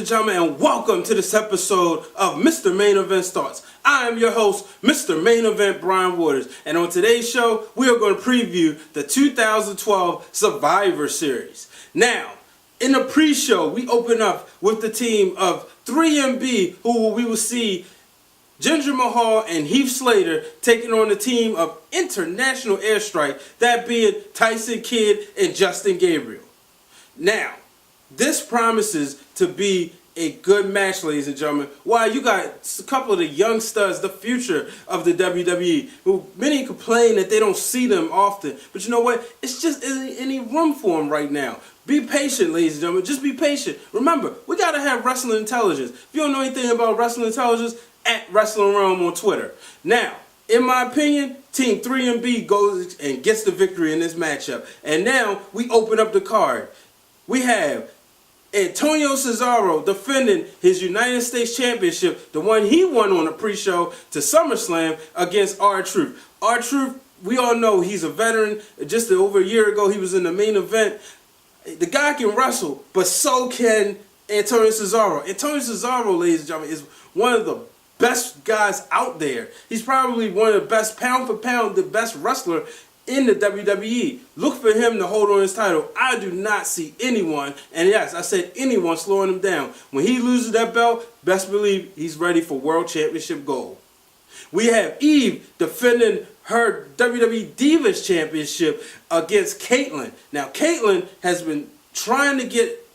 and gentlemen, and welcome to this episode of Mr. Main Event Starts. I am your host, Mr. Main Event Brian Waters, and on today's show, we are going to preview the 2012 Survivor Series. Now, in the pre-show, we open up with the team of 3MB, who we will see Jinder Mahal and Heath Slater taking on the team of International Airstrike, that being Tyson Kidd and Justin Gabriel. Now, this promises to be a good match, ladies and gentlemen. Why, you got a couple of the young studs, the future of the WWE, who many complain that they don't see them often. But you know what? It's just isn't any room for them right now. Be patient, ladies and gentlemen. Just be patient. Remember, we got to have wrestling intelligence. If you don't know anything about wrestling intelligence, at Wrestling Wrealm on Twitter. Now, in my opinion, Team 3MB goes and gets the victory in this matchup. And now, we open up the card. We have Antonio Cesaro defending his United States Championship, the one he won on the pre-show to SummerSlam, against R-Truth. R-Truth, we all know he's a veteran. Just over a year ago, he was in the main event. The guy can wrestle, but so can Antonio Cesaro. Antonio Cesaro, ladies and gentlemen, is one of the best guys out there. He's probably one of the best, pound for pound, the best wrestler in the WWE. Look for him to hold on his title. I do not see anyone, and yes, I said anyone, slowing him down. When he loses that belt, best believe he's ready for World Championship gold. We have Eve defending her WWE Divas Championship against Kaitlyn. Now, Kaitlyn has been trying to get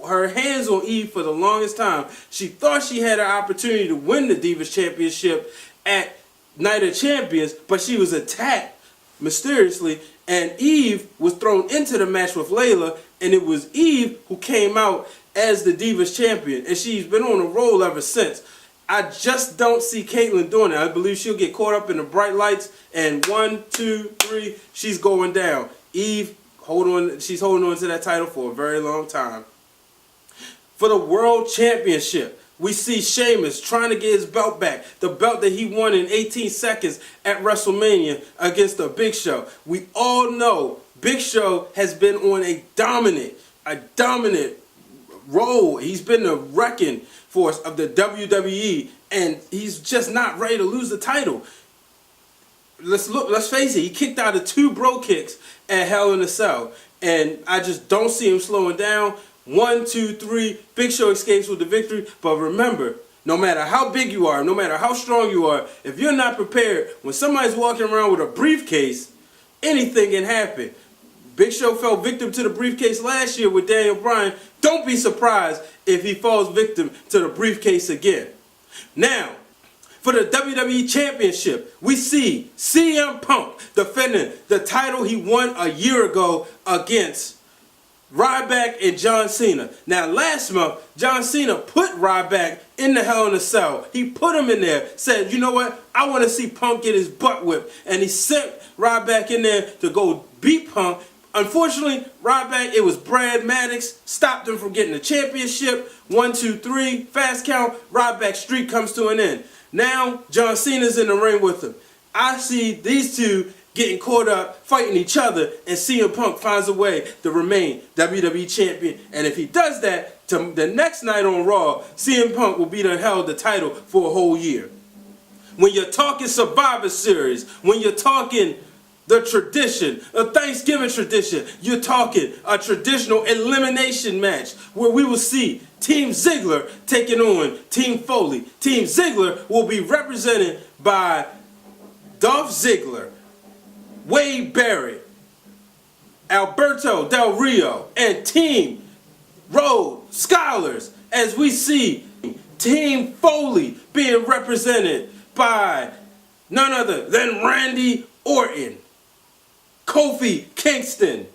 her hands on Eve for the longest time. She thought she had an opportunity to win the Divas Championship at Night of Champions, but she was attacked mysteriously, and Eve was thrown into the match with Layla, and it was Eve who came out as the Divas Champion, and she's been on a roll ever since. I just don't see Kaitlyn doing it. I believe she'll get caught up in the bright lights, and 1, 2, 3, she's going down. Eve, she's holding on to that title for a very long time. For the World Championship, we see Sheamus trying to get his belt back. The belt that he won in 18 seconds at WrestleMania against the Big Show. We all know Big Show has been on a dominant role. He's been the wrecking force of the WWE, and he's just not ready to lose the title. Let's face it, he kicked out of 2 bro kicks at Hell in a Cell, and I just don't see him slowing down. 1, 2, 3, Big Show escapes with the victory. But remember, no matter how big you are, no matter how strong you are, if you're not prepared, when somebody's walking around with a briefcase, anything can happen. Big Show fell victim to the briefcase last year with Daniel Bryan. Don't be surprised if he falls victim to the briefcase again. Now, for the WWE Championship, we see CM Punk defending the title he won a year ago against Ryback and John Cena. Now, last month, John Cena put Ryback in the Hell in a Cell. He put him in there, said, you know what, I want to see Punk get his butt whipped. And he sent Ryback in there to go beat Punk. Unfortunately, Ryback, it was Brad Maddox, stopped him from getting the championship. 1, 2, 3, fast count, Ryback's streak comes to an end. Now, John Cena's in the ring with him. I see these two getting caught up, fighting each other, and CM Punk finds a way to remain WWE Champion. And if he does that, to the next night on Raw, CM Punk will be held the title for a whole year. When you're talking Survivor Series, when you're talking the tradition, a Thanksgiving tradition, you're talking a traditional elimination match where we will see Team Ziggler taking on Team Foley. Team Ziggler will be represented by Dolph Ziggler, Wade Barrett, Alberto Del Rio, and Team Rhodes Scholars, as we see Team Foley being represented by none other than Randy Orton, Kofi Kingston,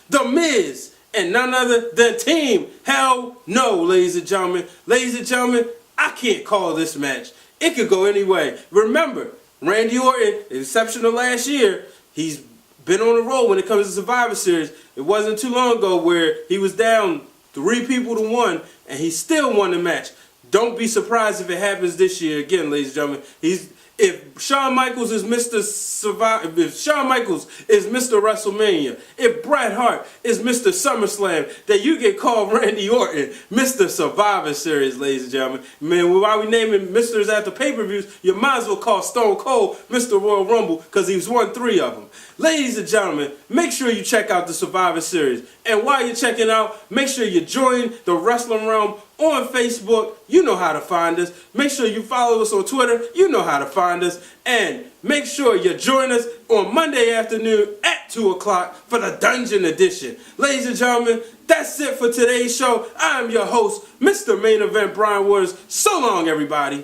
The Miz, and none other than Team Hell No, ladies and gentlemen. Ladies and gentlemen, I can't call this match. It could go any way. Remember, Randy Orton, the exception of last year, he's been on a roll when it comes to Survivor Series. It wasn't too long ago where he was down 3 people to 1, and he still won the match. Don't be surprised if it happens this year again, ladies and gentlemen. If Shawn Michaels is Mr. Survivor, if Shawn Michaels is Mr. WrestleMania, if Bret Hart is Mr. SummerSlam, then you can call Randy Orton Mr. Survivor Series, ladies and gentlemen. Man, while we naming Misters after pay-per-views, you might as well call Stone Cold Mr. Royal Rumble because he's won 3 of them. Ladies and gentlemen, make sure you check out the Survivor Series. And while you're checking out, make sure you join the Wrestling Realm on Facebook. You know how to find us. Make sure you follow us on Twitter. You know how to find us. And make sure you join us on Monday afternoon at 2 o'clock for the Dungeon Edition. Ladies and gentlemen, that's it for today's show. I am your host, Mr. Main Event Brian Waters. So long, everybody.